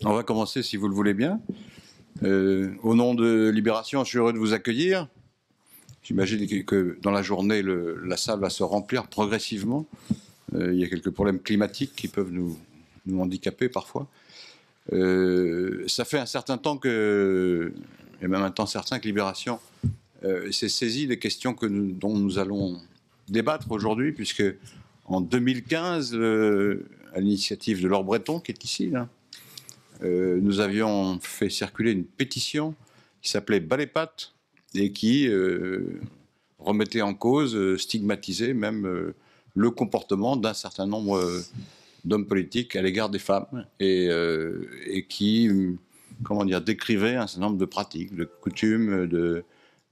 On va commencer, si vous le voulez bien. Au nom de Libération, je suis heureux de vous accueillir. J'imagine que dans la journée, la salle va se remplir progressivement. Il y a quelques problèmes climatiques qui peuvent nous handicaper parfois. Ça fait un certain temps et même un temps certain que Libération s'est saisie des questions dont nous allons débattre aujourd'hui, puisque en 2015, à l'initiative de Laure Breton, qui est ici, là, nous avions fait circuler une pétition qui s'appelait Bas les pattes et qui remettait en cause, stigmatisait même le comportement d'un certain nombre d'hommes politiques à l'égard des femmes et qui, comment dire, décrivait un certain nombre de pratiques, de coutumes,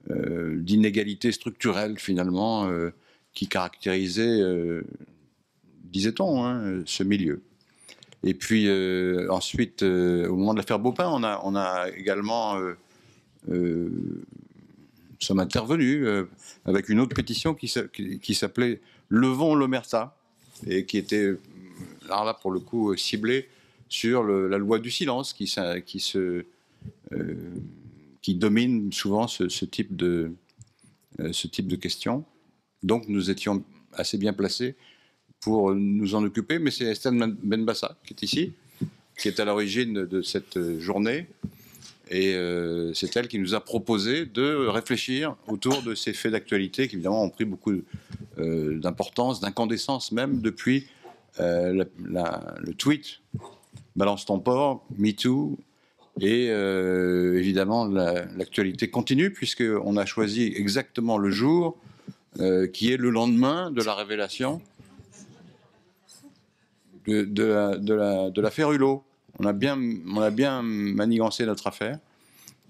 d'inégalités structurelles finalement qui caractérisaient, disait-on, hein, ce milieu. Et puis ensuite, au moment de l'affaire Baupin, on a également sommes intervenus avec une autre pétition qui s'appelait Levons l'omerta et qui était, alors là pour le coup, ciblée sur la loi du silence qui domine souvent ce type de questions. Donc nous étions assez bien placés pour nous en occuper, mais c'est Estelle Benbassa qui est ici, qui est à l'origine de cette journée, et c'est elle qui nous a proposé de réfléchir autour de ces faits d'actualité qui évidemment ont pris beaucoup d'importance, d'incandescence même depuis le tweet Balance ton port, MeToo, et évidemment l'actualité continue puisqu'on a choisi exactement le jour qui est le lendemain de la révélation de l'affaire Hulot. On a bien manigancé notre affaire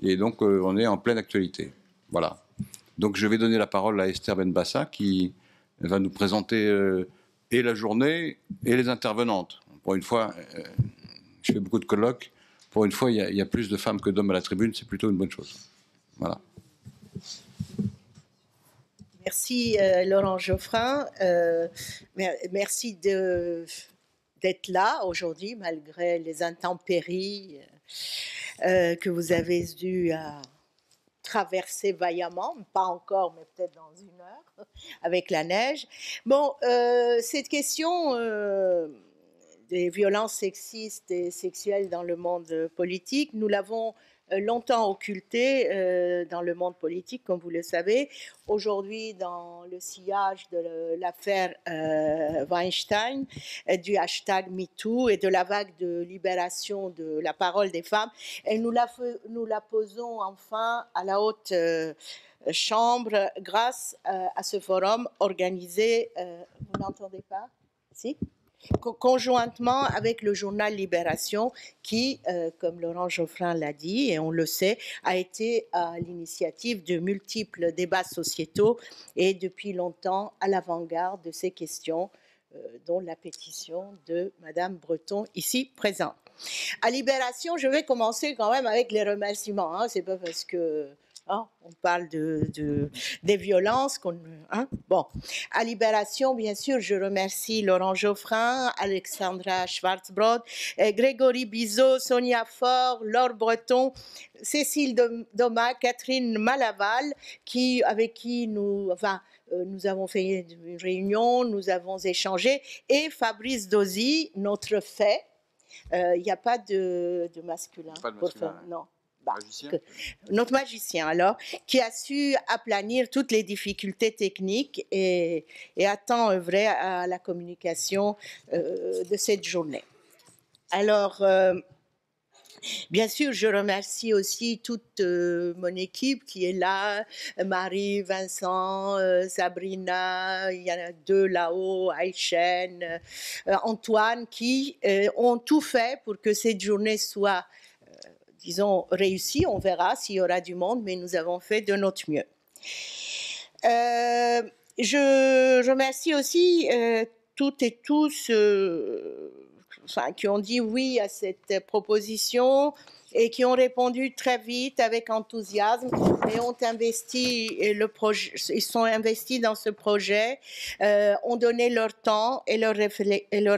et donc on est en pleine actualité. Voilà. Donc je vais donner la parole à Esther Benbassa qui va nous présenter et la journée et les intervenantes. Pour une fois, je fais beaucoup de colloques. Pour une fois, il y a plus de femmes que d'hommes à la tribune. C'est plutôt une bonne chose. Voilà. Merci Laurent Geoffrin. Merci d'être là aujourd'hui malgré les intempéries que vous avez dû traverser vaillamment, pas encore, mais peut-être dans une heure, avec la neige. Bon, cette question des violences sexistes et sexuelles dans le monde politique, nous l'avons longtemps occultée dans le monde politique, comme vous le savez. Aujourd'hui, dans le sillage de l'affaire Weinstein, du hashtag MeToo et de la vague de libération de la parole des femmes, et nous la posons enfin à la haute chambre grâce à ce forum organisé, vous n'entendez pas? Si? Conjointement avec le journal Libération qui, comme Laurent Geoffrin l'a dit, et on le sait, a été à l'initiative de multiples débats sociétaux et depuis longtemps à l'avant-garde de ces questions, dont la pétition de Madame Breton ici présente. À Libération, je vais commencer quand même avec les remerciements. Hein. C'est pas parce que on parle des violences. Bon, à Libération, bien sûr, je remercie Laurent Geoffrin, Alexandra Schwarzbrod, Grégory Bizot, Sonia Faure, Laure Breton, Cécile Domas, Catherine Malaval, avec qui nous avons fait une réunion, nous avons échangé, et Fabrice Dozy, notre fait. Il n'y a pas de masculin. Pas de masculin. Non. Magicien. Notre magicien, alors, qui a su aplanir toutes les difficultés techniques et a tant œuvré à la communication de cette journée. Alors, bien sûr, je remercie aussi toute mon équipe qui est là, Marie, Vincent, Sabrina, il y en a deux là-haut, Aïchen, Antoine, qui ont tout fait pour que cette journée soit disons, réussi. On verra s'il y aura du monde, mais nous avons fait de notre mieux. Je remercie aussi toutes et tous qui ont dit oui à cette proposition et qui ont répondu très vite avec enthousiasme et ont investi ils sont investis dans ce projet, ont donné leur temps et leur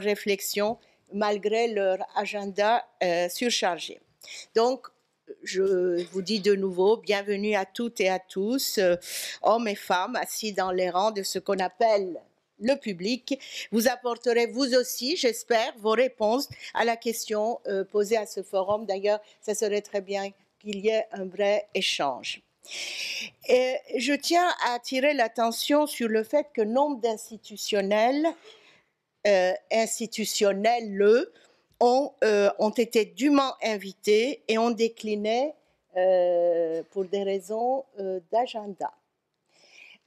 réflexion malgré leur agenda surchargé. Donc, je vous dis de nouveau, bienvenue à toutes et à tous, hommes et femmes assis dans les rangs de ce qu'on appelle le public. Vous apporterez vous aussi, j'espère, vos réponses à la question posée à ce forum. D'ailleurs, ça serait très bien qu'il y ait un vrai échange. Et je tiens à attirer l'attention sur le fait que nombre d'institutionnels, ont été dûment invités et ont décliné pour des raisons d'agenda.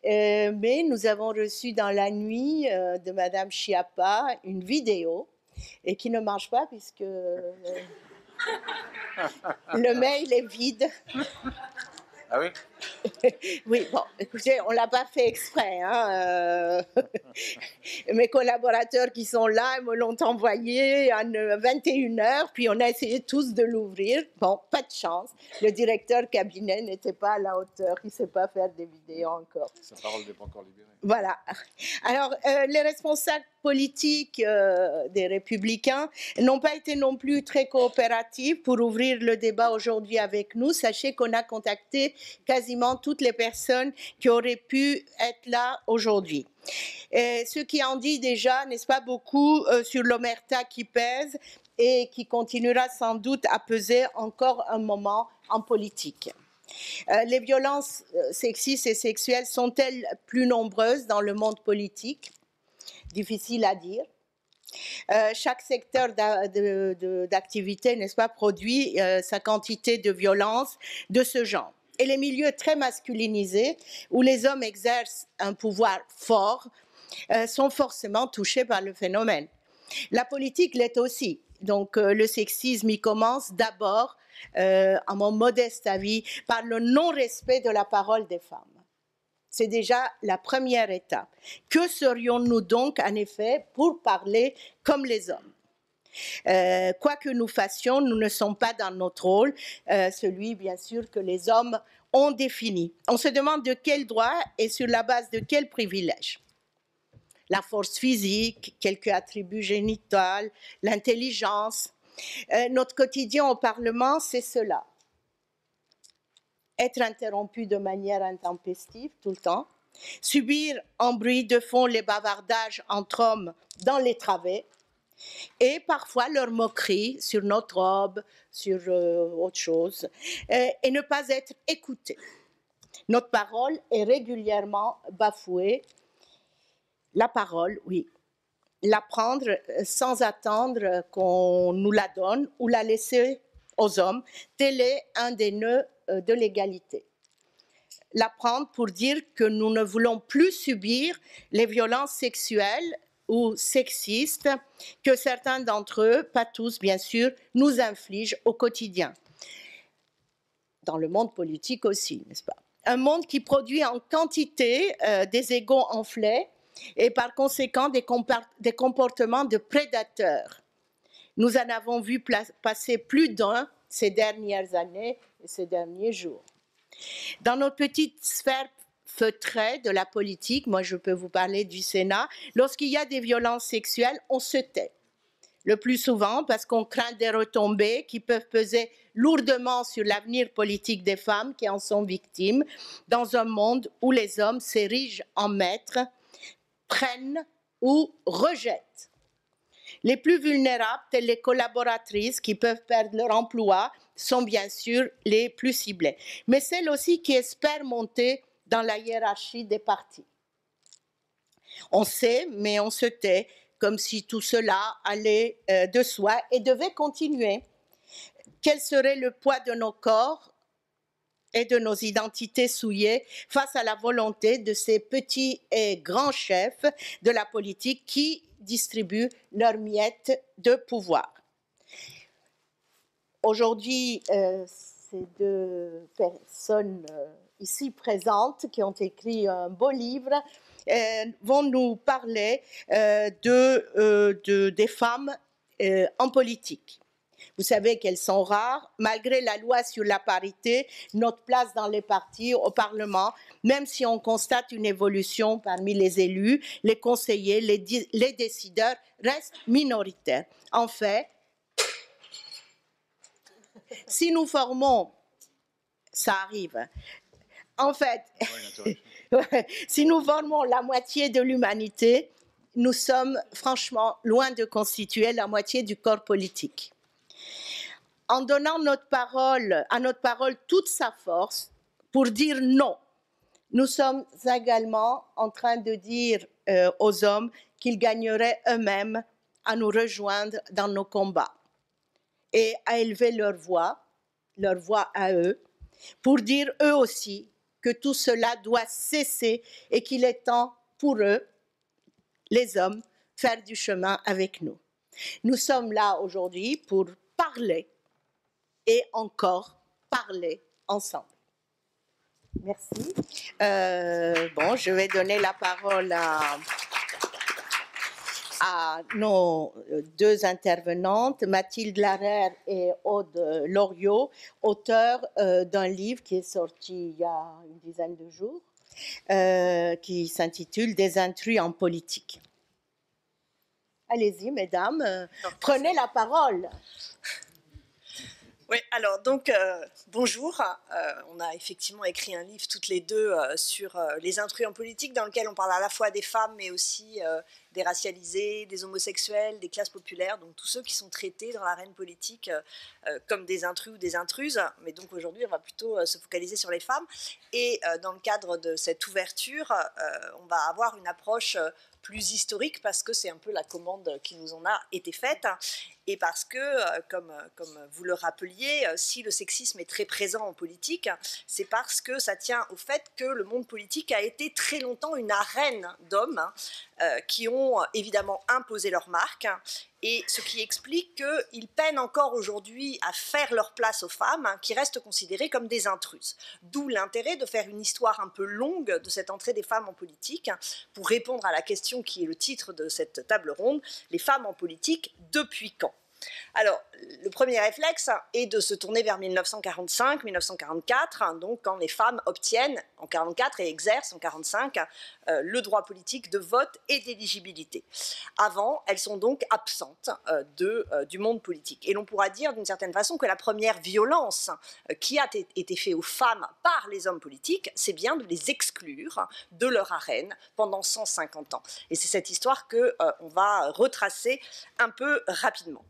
Mais nous avons reçu dans la nuit de Madame Schiappa une vidéo et qui ne marche pas puisque le mail est vide. Ah oui? Oui, bon, écoutez, on ne l'a pas fait exprès. Hein, mes collaborateurs qui sont là me l'ont envoyé à 21h, puis on a essayé tous de l'ouvrir. Bon, pas de chance. Le directeur cabinet n'était pas à la hauteur. Il ne sait pas faire des vidéos encore. Sa parole n'est pas encore libérée. Voilà. Alors, les responsables politiques des Républicains n'ont pas été non plus très coopératifs pour ouvrir le débat aujourd'hui avec nous. Sachez qu'on a contacté quasiment toutes les personnes qui auraient pu être là aujourd'hui. Ce qui en dit déjà, n'est-ce pas, beaucoup sur l'omerta qui pèse et qui continuera sans doute à peser encore un moment en politique. Les violences sexistes et sexuelles sont-elles plus nombreuses dans le monde politique? Difficile à dire. Chaque secteur d'activité, n'est-ce pas, produit sa quantité de violence de ce genre. Et les milieux très masculinisés, où les hommes exercent un pouvoir fort, sont forcément touchés par le phénomène. La politique l'est aussi. Donc le sexisme y commence d'abord, à mon modeste avis, par le non-respect de la parole des femmes. C'est déjà la première étape. Que serions-nous donc, en effet, pour parler comme les hommes? Quoi que nous fassions, nous ne sommes pas dans notre rôle, celui, bien sûr, que les hommes ont défini. On se demande de quel droit et sur la base de quel privilège? La force physique, quelques attributs génitaux, l'intelligence. Notre quotidien au Parlement, c'est cela. Être interrompu de manière intempestive tout le temps, subir en bruit de fond les bavardages entre hommes dans les travées et parfois leur moquerie sur notre robe, sur autre chose, et ne pas être écouté. Notre parole est régulièrement bafouée. La parole, oui. La prendre sans attendre qu'on nous la donne ou la laisser aux hommes, tel est un des nœuds de l'égalité. La prendre pour dire que nous ne voulons plus subir les violences sexuelles ou sexistes que certains d'entre eux, pas tous bien sûr, nous infligent au quotidien. Dans le monde politique aussi, n'est-ce pas? Un monde qui produit en quantité des égos enflés, et par conséquent des comportements de prédateurs. Nous en avons vu passer plus d'un ces dernières années et ces derniers jours. Dans notre petite sphère feutrée de la politique, moi je peux vous parler du Sénat, lorsqu'il y a des violences sexuelles, on se tait. Le plus souvent parce qu'on craint des retombées qui peuvent peser lourdement sur l'avenir politique des femmes qui en sont victimes, dans un monde où les hommes s'érigent en maîtres, prennent ou rejettent. Les plus vulnérables, telles les collaboratrices qui peuvent perdre leur emploi, sont bien sûr les plus ciblées. Mais celles aussi qui espèrent monter dans la hiérarchie des partis. On sait, mais on se tait, comme si tout cela allait de soi et devait continuer. Quel serait le poids de nos corps et de nos identités souillées face à la volonté de ces petits et grands chefs de la politique qui distribuent leurs miettes de pouvoir. Aujourd'hui, ces deux personnes ici présentes qui ont écrit un beau livre vont nous parler des femmes en politique. Vous savez qu'elles sont rares. Malgré la loi sur la parité, notre place dans les partis, au Parlement, même si on constate une évolution parmi les élus, les conseillers, les décideurs, restent minoritaires. En fait, si nous formons, ça arrive, en fait, si nous formons la moitié de l'humanité, nous sommes franchement loin de constituer la moitié du corps politique. En donnant à notre parole toute sa force pour dire non, nous sommes également en train de dire aux hommes qu'ils gagneraient eux-mêmes à nous rejoindre dans nos combats et à élever leur voix à eux, pour dire eux aussi que tout cela doit cesser et qu'il est temps pour eux, les hommes, faire du chemin avec nous. Nous sommes là aujourd'hui pour parler et encore parler ensemble. Merci. Je vais donner la parole à nos deux intervenantes, Mathilde Larère et Aude Loriot, auteurs d'un livre qui est sorti il y a une dizaine de jours, qui s'intitule « Des intrus en politique ». Allez-y, mesdames, prenez la parole. Oui, alors donc bonjour. On a effectivement écrit un livre toutes les deux sur les intrus en politique, dans lequel on parle à la fois des femmes, mais aussi des racialisés, des homosexuels, des classes populaires, donc tous ceux qui sont traités dans l'arène politique comme des intrus ou des intruses. Mais donc aujourd'hui, on va plutôt se focaliser sur les femmes. Et dans le cadre de cette ouverture, on va avoir une approche plus historique, parce que c'est un peu la commande qui nous en a été faite, et parce que, comme vous le rappeliez, si le sexisme est très présent en politique, c'est parce que ça tient au fait que le monde politique a été très longtemps une arène d'hommes qui ont évidemment imposé leur marque, et ce qui explique qu'ils peinent encore aujourd'hui à faire leur place aux femmes, qui restent considérées comme des intruses. D'où l'intérêt de faire une histoire un peu longue de cette entrée des femmes en politique, pour répondre à la question qui est le titre de cette table ronde, les femmes en politique, depuis quand ? Alors, le premier réflexe est de se tourner vers 1945-1944, donc quand les femmes obtiennent en 1944 et exercent en 1945 le droit politique de vote et d'éligibilité. Avant, elles sont donc absentes du monde politique. Et l'on pourra dire d'une certaine façon que la première violence qui a été faite aux femmes par les hommes politiques, c'est bien de les exclure de leur arène pendant 150 ans. Et c'est cette histoire qu'on va retracer un peu rapidement.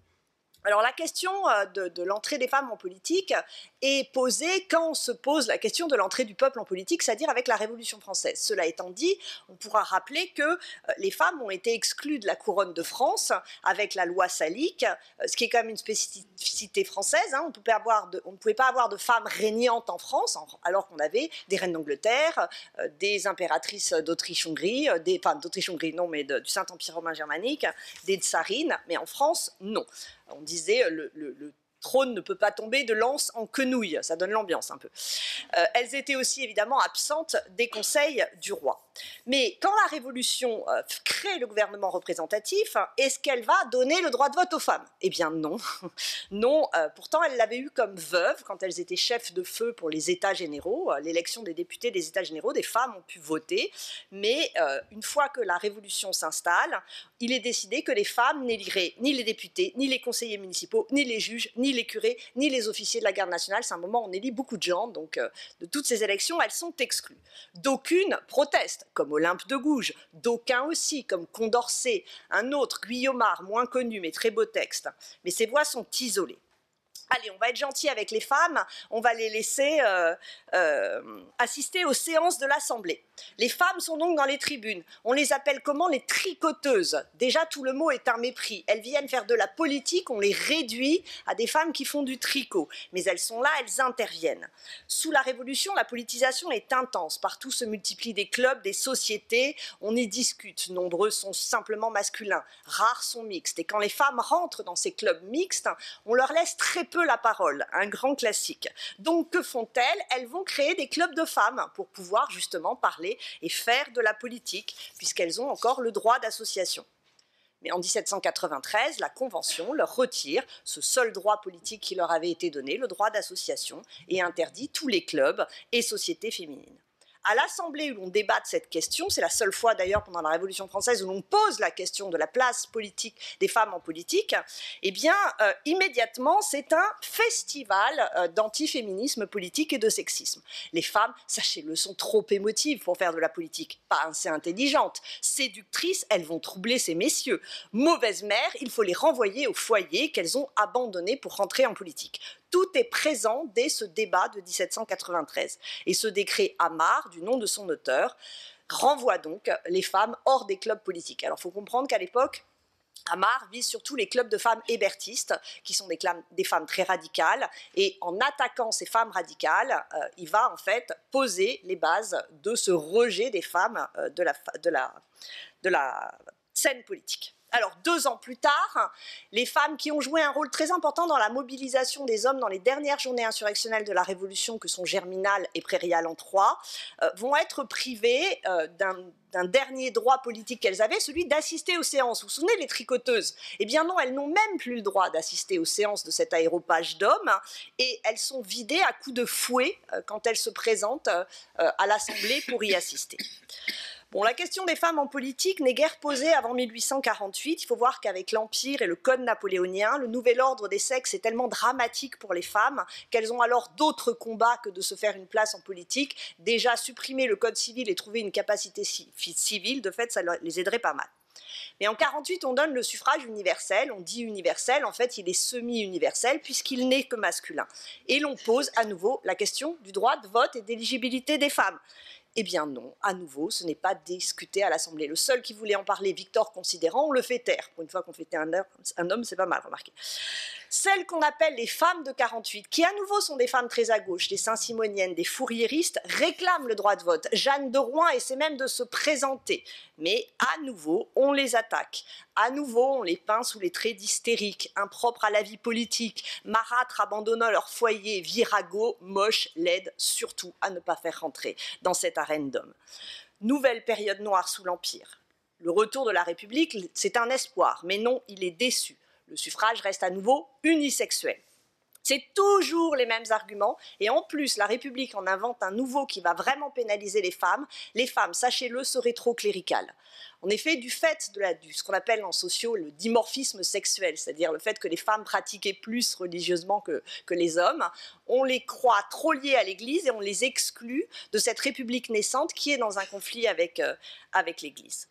Alors la question de l'entrée des femmes en politique est posée quand on se pose la question de l'entrée du peuple en politique, c'est-à-dire avec la Révolution française. Cela étant dit, on pourra rappeler que les femmes ont été exclues de la couronne de France avec la loi salique, ce qui est quand même une spécificité française. On ne pouvait pas avoir de femmes régnantes en France, alors qu'on avait des reines d'Angleterre, des impératrices d'Autriche-Hongrie, d'Autriche-Hongrie non, mais du Saint-Empire romain germanique, des tsarines, mais en France, non. On disait le trône ne peut pas tomber de lance en quenouille, ça donne l'ambiance un peu. Elles étaient aussi évidemment absentes des conseils du roi. Mais quand la Révolution crée le gouvernement représentatif, est-ce qu'elle va donner le droit de vote aux femmes? Eh bien non. Non, pourtant elle l'avait eu comme veuve quand elles étaient chefs de feu pour les États généraux. L'élection des députés des États généraux, des femmes ont pu voter, mais une fois que la Révolution s'installe, il est décidé que les femmes n'éliraient ni les députés, ni les conseillers municipaux, ni les juges, ni les curés, ni les officiers de la garde nationale. C'est un moment où on élit beaucoup de gens, donc de toutes ces élections, elles sont exclues. D'aucunes protestent, comme Olympe de Gouges, d'aucuns aussi, comme Condorcet, un autre, Guillaumard, moins connu, mais très beau texte. Mais ces voix sont isolées. Allez, on va être gentil avec les femmes, on va les laisser assister aux séances de l'Assemblée. Les femmes sont donc dans les tribunes. On les appelle comment? Les tricoteuses. Déjà, tout le mot est un mépris. Elles viennent faire de la politique, on les réduit à des femmes qui font du tricot. Mais elles sont là, elles interviennent. Sous la Révolution, la politisation est intense. Partout se multiplient des clubs, des sociétés, on y discute. Nombreux sont simplement masculins, rares sont mixtes. Et quand les femmes rentrent dans ces clubs mixtes, on leur laisse très peu la parole, un grand classique. Donc que font-elles? Elles vont créer des clubs de femmes pour pouvoir justement parler et faire de la politique, puisqu'elles ont encore le droit d'association. Mais en 1793, la Convention leur retire ce seul droit politique qui leur avait été donné, le droit d'association, et interdit tous les clubs et sociétés féminines. À l'Assemblée où l'on débat de cette question, c'est la seule fois d'ailleurs pendant la Révolution française où l'on pose la question de la place politique des femmes en politique, eh bien immédiatement c'est un festival d'antiféminisme politique et de sexisme. Les femmes, sachez-le, sont trop émotives pour faire de la politique, pas assez intelligentes, séductrices, elles vont troubler ces messieurs. Mauvaises mères, il faut les renvoyer au foyer qu'elles ont abandonné pour rentrer en politique. Tout est présent dès ce débat de 1793. Et ce décret Amar, du nom de son auteur, renvoie donc les femmes hors des clubs politiques. Alors il faut comprendre qu'à l'époque, Amar vise surtout les clubs de femmes hébertistes, qui sont des femmes très radicales, et en attaquant ces femmes radicales, il va en fait poser les bases de ce rejet des femmes de la scène politique. Alors, 2 ans plus tard, les femmes qui ont joué un rôle très important dans la mobilisation des hommes dans les dernières journées insurrectionnelles de la Révolution, que sont Germinal et Prairial en Troyes, vont être privées d'un dernier droit politique qu'elles avaient, celui d'assister aux séances. Vous vous souvenez, les tricoteuses? Eh bien non, elles n'ont même plus le droit d'assister aux séances de cet aéropage d'hommes, et elles sont vidées à coups de fouet quand elles se présentent à l'Assemblée pour y assister. Bon, la question des femmes en politique n'est guère posée avant 1848. Il faut voir qu'avec l'Empire et le Code napoléonien, le nouvel ordre des sexes est tellement dramatique pour les femmes qu'elles ont alors d'autres combats que de se faire une place en politique. Déjà, supprimer le Code civil et trouver une capacité civile, de fait, ça les aiderait pas mal. Mais en 1948, on donne le suffrage universel. On dit universel, en fait, il est semi-universel puisqu'il n'est que masculin. Et l'on pose à nouveau la question du droit de vote et d'éligibilité des femmes. Eh bien non, à nouveau, ce n'est pas discuté à l'Assemblée. Le seul qui voulait en parler, Victor Considérant, on le fait taire. Pour une fois qu'on fait taire un homme, c'est pas mal, remarquez. Celles qu'on appelle les femmes de 48, qui à nouveau sont des femmes très à gauche, des saint-simoniennes, des fourriéristes, réclament le droit de vote. Jeanne de Rouen essaie même de se présenter. Mais à nouveau, on les attaque. À nouveau, on les peint sous les traits d'hystériques, impropres à la vie politique, marâtres abandonnant leur foyer, virago, moches, laides, surtout à ne pas faire rentrer dans cette arène d'hommes. Nouvelle période noire sous l'Empire. Le retour de la République, c'est un espoir, mais non, il est déçu. Le suffrage reste à nouveau unisexuel. C'est toujours les mêmes arguments, et en plus, la République en invente un nouveau qui va vraiment pénaliser les femmes, sachez-le, seraient trop cléricales. En effet, du fait de ce qu'on appelle en sociaux le dimorphisme sexuel, c'est-à-dire le fait que les femmes pratiquaient plus religieusement que les hommes, on les croit trop liés à l'Église et on les exclut de cette République naissante qui est dans un conflit avec l'Église.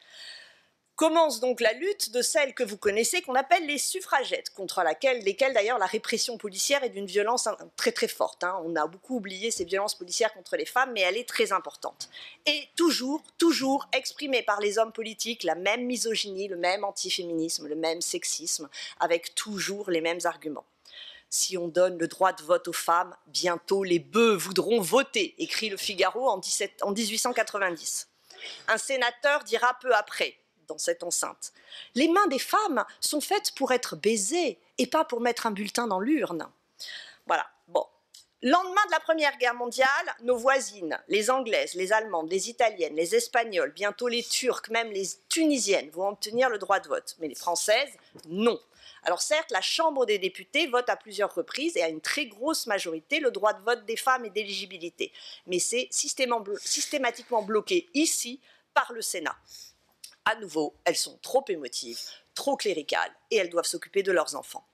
Commence donc la lutte de celles que vous connaissez, qu'on appelle les suffragettes, contre lesquelles d'ailleurs la répression policière est d'une violence très très forte. On a beaucoup oublié ces violences policières contre les femmes, mais elle est très importante. Et toujours exprimée par les hommes politiques, la même misogynie, le même antiféminisme, le même sexisme, avec toujours les mêmes arguments. Si on donne le droit de vote aux femmes, bientôt les bœufs voudront voter, écrit le Figaro en 1890. Un sénateur dira peu après, dans cette enceinte: les mains des femmes sont faites pour être baisées et pas pour mettre un bulletin dans l'urne. Voilà, bon. Lendemain de la Première Guerre mondiale, nos voisines, les Anglaises, les Allemandes, les Italiennes, les Espagnoles, bientôt les Turques, même les Tunisiennes vont obtenir le droit de vote. Mais les Françaises, non. Alors certes, la Chambre des députés vote à plusieurs reprises et à une très grosse majorité le droit de vote des femmes et d'éligibilité. Mais c'est systématiquement bloqué ici par le Sénat. À nouveau, elles sont trop émotives, trop cléricales, et elles doivent s'occuper de leurs enfants.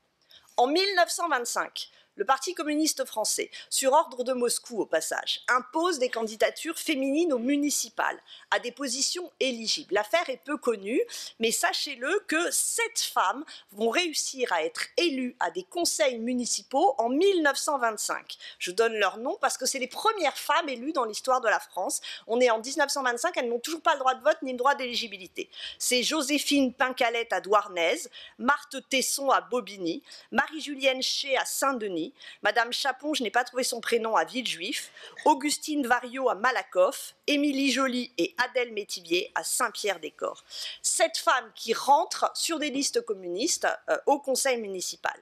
En 1925, le Parti communiste français, sur ordre de Moscou au passage, impose des candidatures féminines aux municipales, à des positions éligibles. L'affaire est peu connue, mais sachez-le que 7 femmes vont réussir à être élues à des conseils municipaux en 1925. Je donne leur nom parce que c'est les premières femmes élues dans l'histoire de la France. On est en 1925, elles n'ont toujours pas le droit de vote ni le droit d'éligibilité. C'est Joséphine Pincalette à Douarnenez, Marthe Tesson à Bobigny, Marie-Julienne Chez à Saint-Denis, Madame Chapon, je n'ai pas trouvé son prénom, à Villejuif, Augustine Variot à Malakoff, Émilie Joly et Adèle Métivier à Saint-Pierre-des-Corps. 7 femmes qui rentrent sur des listes communistes au conseil municipal.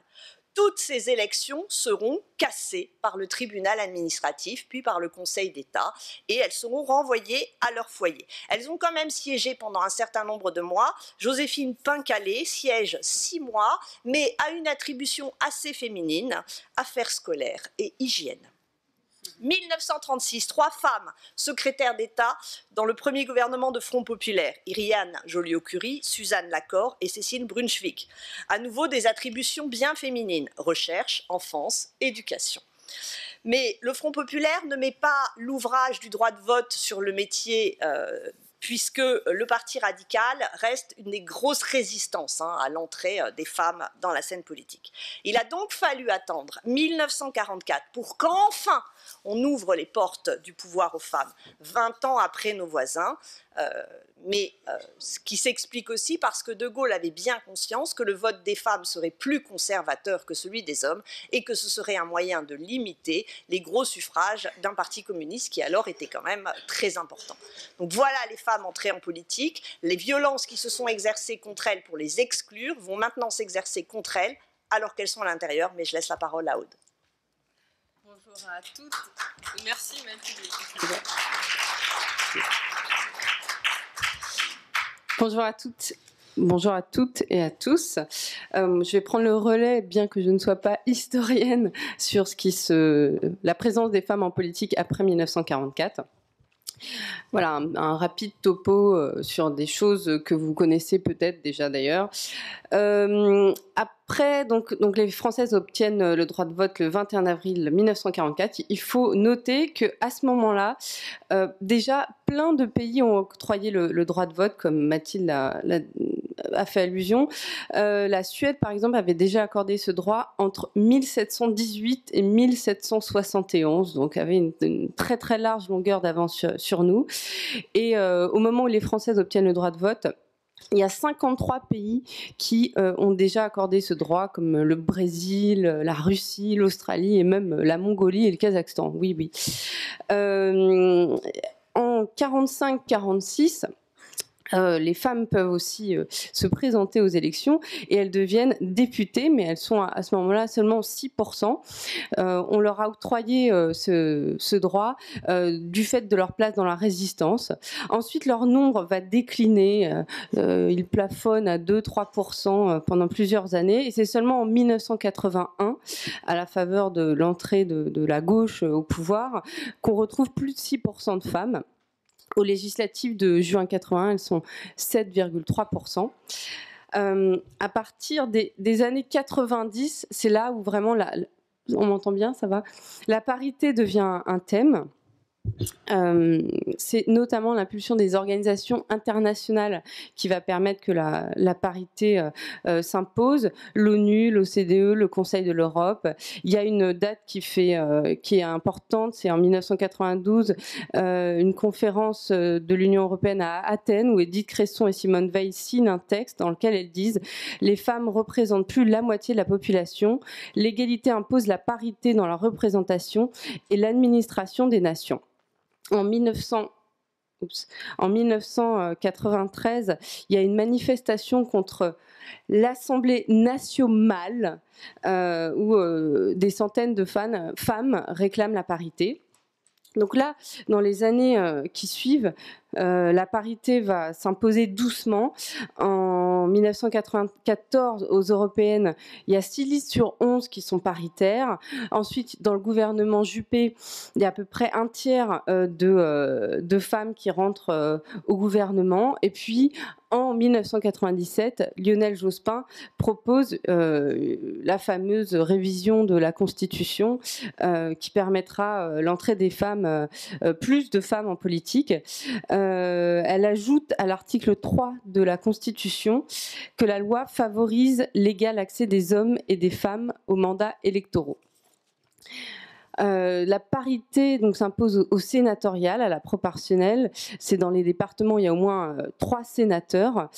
toutes ces élections seront cassées par le tribunal administratif, puis par le Conseil d'État, et elles seront renvoyées à leur foyer. Elles ont quand même siégé pendant un certain nombre de mois. Joséphine Pincalé siège 6 mois, mais a une attribution assez féminine, affaires scolaires et hygiène. 1936, 3 femmes secrétaires d'État dans le premier gouvernement de Front Populaire, Iriane Joliot-Curie, Suzanne Lacorre et Cécile Brunschvig. À nouveau des attributions bien féminines, recherche, enfance, éducation. Mais le Front Populaire ne met pas l'ouvrage du droit de vote sur le métier puisque le Parti radical reste une des grosses résistances à l'entrée des femmes dans la scène politique. Il a donc fallu attendre 1944 pour qu'enfin on ouvre les portes du pouvoir aux femmes, 20 ans après nos voisins, ce qui s'explique aussi parce que De Gaulle avait bien conscience que le vote des femmes serait plus conservateur que celui des hommes et que ce serait un moyen de limiter les gros suffrages d'un parti communiste qui alors était quand même très important. Donc voilà les femmes entrées en politique, les violences qui se sont exercées contre elles pour les exclure vont maintenant s'exercer contre elles alors qu'elles sont à l'intérieur, mais je laisse la parole à Aude. Bonjour à toutes. Merci Mathilde. Bonjour à toutes et à tous. Je vais prendre le relais, bien que je ne sois pas historienne, sur la présence des femmes en politique après 1944. Voilà, un rapide topo sur des choses que vous connaissez peut-être déjà d'ailleurs. Après, donc les Françaises obtiennent le droit de vote le 21 avril 1944. Il faut noter qu'à ce moment-là, déjà, plein de pays ont octroyé le droit de vote, comme Mathilde a fait allusion. La Suède, par exemple, avait déjà accordé ce droit entre 1718 et 1771, donc avait une très très large longueur d'avance sur nous. Et au moment où les Françaises obtiennent le droit de vote, il y a 53 pays qui ont déjà accordé ce droit, comme le Brésil, la Russie, l'Australie et même la Mongolie et le Kazakhstan. Oui, oui. En 45-46, les femmes peuvent aussi se présenter aux élections et elles deviennent députées, mais elles sont à ce moment-là seulement 6%. On leur a octroyé ce droit du fait de leur place dans la résistance. Ensuite, leur nombre va décliner. Il plafonne à 2-3% pendant plusieurs années. Et c'est seulement en 1981, à la faveur de l'entrée de la gauche au pouvoir, qu'on retrouve plus de 6% de femmes. Aux législatives de juin 81, elles sont 7,3%. À partir des années 90, c'est là où vraiment, on m'entend bien, ça va ? La parité devient un thème. C'est notamment l'impulsion des organisations internationales qui va permettre que la parité s'impose. L'ONU, l'OCDE, le Conseil de l'Europe. Il y a une date qui est importante, c'est en 1992, une conférence de l'Union européenne à Athènes où Edith Cresson et Simone Veil signent un texte dans lequel elles disent « Les femmes représentent plus la moitié de la population, l'égalité impose la parité dans la représentation et l'administration des nations ». En 1993, il y a une manifestation contre l'Assemblée nationale où des centaines de femmes réclament la parité. Donc là, dans les années qui suivent, la parité va s'imposer doucement. En 1994, aux européennes, il y a 6 listes sur 11 qui sont paritaires. Ensuite, dans le gouvernement Juppé, il y a à peu près un tiers de femmes qui rentrent au gouvernement. Et puis, en 1997, Lionel Jospin propose la fameuse révision de la Constitution qui permettra l'entrée des femmes, plus de femmes en politique. Elle ajoute à l'article 3 de la Constitution que la loi favorise l'égal accès des hommes et des femmes aux mandats électoraux. La parité donc s'impose au sénatorial, à la proportionnelle. C'est dans les départements, il y a au moins 3 sénateurs.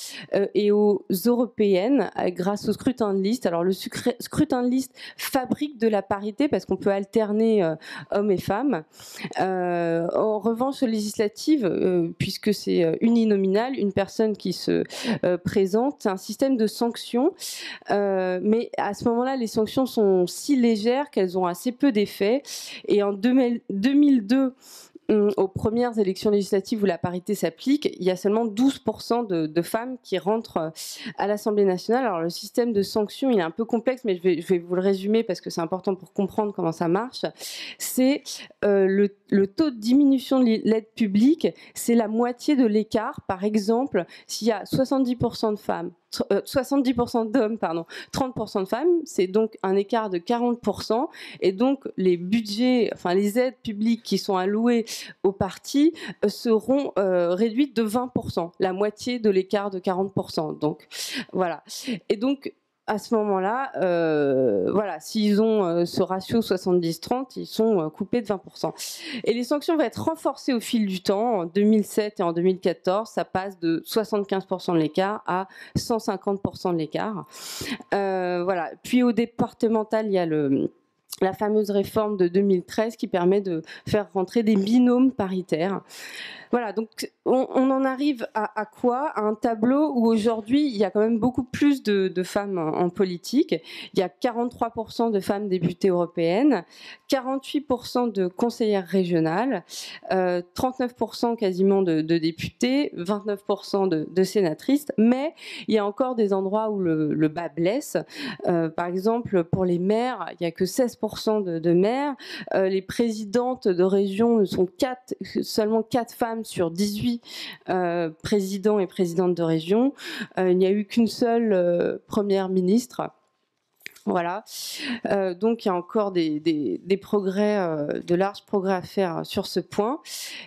Et aux européennes, grâce au scrutin de liste. Alors le scrutin de liste fabrique de la parité parce qu'on peut alterner hommes et femmes. En revanche, aux législatives, puisque c'est uninominal, une personne qui se présente, c'est un système de sanctions. Mais à ce moment-là, les sanctions sont si légères qu'elles ont assez peu d'effet. Et en 2002, aux premières élections législatives où la parité s'applique, il y a seulement 12% de femmes qui rentrent à l'Assemblée nationale. Alors le système de sanctions, il est un peu complexe, mais je vais vous le résumer parce que c'est important pour comprendre comment ça marche. C'est le taux de diminution de l'aide publique, c'est la moitié de l'écart. Par exemple, s'il y a 70% de femmes, 70% d'hommes, 30% de femmes, c'est donc un écart de 40%. Et donc, les budgets, enfin les aides publiques qui sont allouées aux partis seront réduites de 20%, la moitié de l'écart de 40%. Donc, voilà. Et donc, à ce moment-là, voilà, s'ils ont ce ratio 70-30, ils sont coupés de 20%. Et les sanctions vont être renforcées au fil du temps. En 2007 et en 2014, ça passe de 75% de l'écart à 150% de l'écart. Voilà. Puis au départemental, il y a la fameuse réforme de 2013 qui permet de faire rentrer des binômes paritaires. Voilà, donc on en arrive à quoi? À un tableau où aujourd'hui, il y a quand même beaucoup plus de femmes en politique. Il y a 43% de femmes députées européennes, 48% de conseillères régionales, 39% quasiment de députés, 29% de sénatrices, mais il y a encore des endroits où le bas blesse. Par exemple, pour les maires, il n'y a que 16% de maires. Les présidentes de région sont seulement 4 femmes sur 18 présidents et présidentes de région. Il n'y a eu qu'une seule première ministre. Voilà, donc il y a encore des progrès, de larges progrès à faire sur ce point.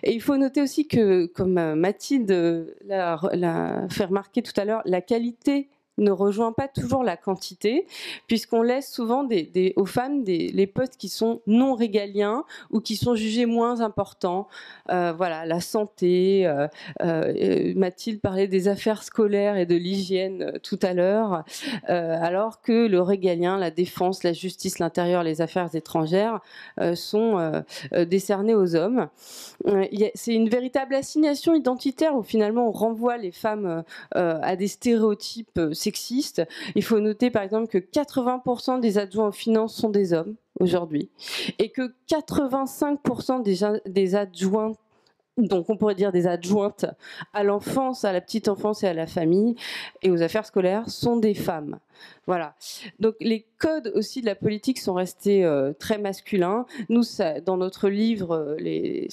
Et il faut noter aussi que, comme Mathilde l'a fait remarquer tout à l'heure, la qualité ne rejoint pas toujours la quantité, puisqu'on laisse souvent aux femmes les postes qui sont non régaliens ou qui sont jugés moins importants. Voilà, la santé, Mathilde parlait des affaires scolaires et de l'hygiène tout à l'heure, alors que le régalien, la défense, la justice, l'intérieur, les affaires étrangères sont décernés aux hommes. C'est une véritable assignation identitaire où finalement on renvoie les femmes à des stéréotypes sexistes. Il faut noter par exemple que 80% des adjoints aux finances sont des hommes aujourd'hui et que 85% des adjoints, donc on pourrait dire des adjointes à l'enfance, à la petite enfance et à la famille et aux affaires scolaires sont des femmes. Voilà. Donc les codes aussi de la politique sont restés très masculins. Nous, dans notre livre, les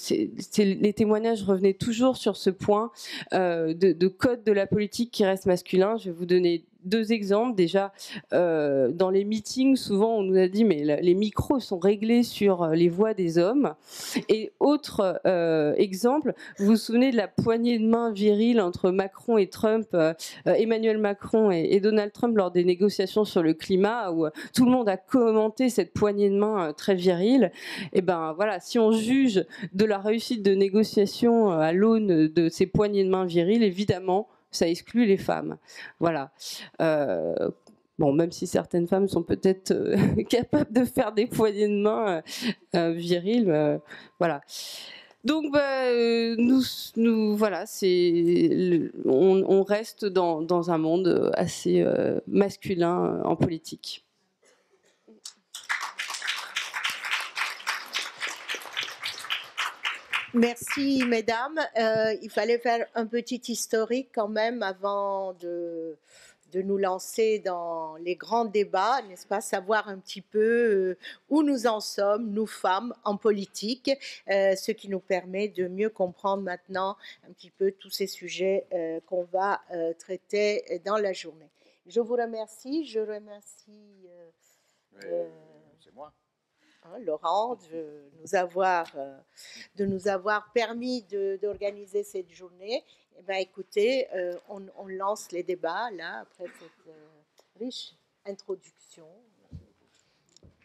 témoignages revenaient toujours sur ce point de code de la politique qui reste masculin. Je vais vous donner 2 exemples. Déjà, dans les meetings, souvent on nous a dit mais les micros sont réglés sur les voix des hommes. Et autre exemple, vous vous souvenez de la poignée de main virile entre Macron et Trump, Emmanuel Macron et Donald Trump lors des négociations sur le climat, où tout le monde a commenté cette poignée de main très virile. Et ben voilà, si on juge de la réussite de négociation à l'aune de ces poignées de main viriles, évidemment, ça exclut les femmes. Voilà. Bon, même si certaines femmes sont peut-être capables de faire des poignées de main viriles, voilà. Donc, nous voilà, on reste dans un monde assez masculin en politique. Merci, mesdames. Il fallait faire un petit historique quand même avant de nous lancer dans les grands débats, n'est-ce pas, savoir un petit peu où nous en sommes, nous femmes, en politique, ce qui nous permet de mieux comprendre maintenant un petit peu tous ces sujets qu'on va traiter dans la journée. Je vous remercie, c'est moi. Laurent, de nous avoir permis d'organiser cette journée. Eh bien, écoutez, on lance les débats, là, après cette riche introduction.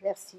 Merci.